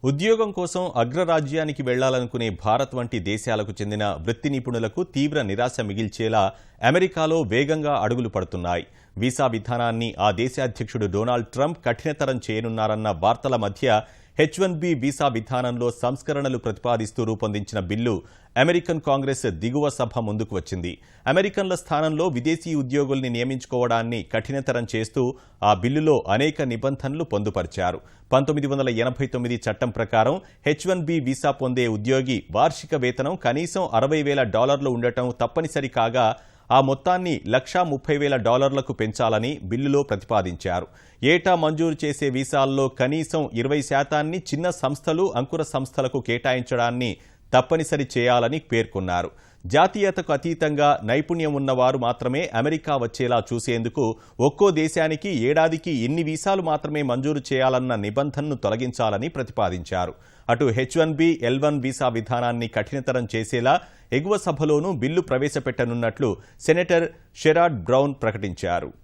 ఉద్యోగం కోసం అగ్రరాజ్యానికి వెళ్లాలనుకునే భారత్ వంటి దేశాలకు చెందిన వృత్తి నిపుణులకు తీవ్ర నిరాశ మిగిల్చేలా అమెరికాలో వేగంగా అడుగులు పడుతున్నాయి. వీసా విధానాన్ని ఆ దేశ అధ్యక్షుడు డొనాల్డ్ ట్రంప్ కఠినతరం చేయనున్నారన్న వార్తల మధ్య H-1B వీసా విధానంలో సంస్కరణలు ప్రతిపాదిస్తూ రూపొందించిన బిల్లు అమెరికన్ కాంగ్రెస్ దిగువ సభ ముందుకు వచ్చింది. అమెరికన్ల స్థానంలో విదేశీ ఉద్యోగుల్ని నియమించుకోవడాన్ని కఠినతరం చేస్తూ ఆ బిల్లులో అనేక నిబంధనలు పొందుపరిచారు. 1989 చట్టం ప్రకారం H-1B వీసా పొందే ఉద్యోగి వార్షిక వేతనం కనీసం $60,000 ఉండటం తప్పనిసరి కాగా ఆ మొత్తాన్ని $130,000 పెంచాలని బిల్లులో ప్రతిపాదించారు. ఏటా మంజూరు చేసే వీసాల్లో కనీసం 20% చిన్న సంస్థలు, అంకుర సంస్థలకు కేటాయించడాన్ని తప్పనిసరి చేయాలని పేర్కొన్నారు. జాతీయతకు అతీతంగా నైపుణ్యం ఉన్నవారు మాత్రమే అమెరికా వచ్చేలా చూసేందుకు ఒక్కో దేశానికి ఏడాదికి ఇన్ని వీసాలు మాత్రమే మంజూరు చేయాలన్న నిబంధనను తొలగించాలని ప్రతిపాదించారు. అటు H-1B, L-1 వీసా విధానాన్ని కఠినతరం చేసేలా ఎగువ సభలోనూ బిల్లు ప్రవేశపెట్టనున్నట్లు సెనేటర్ షెరాడ్ బ్రౌన్ ప్రకటించారు.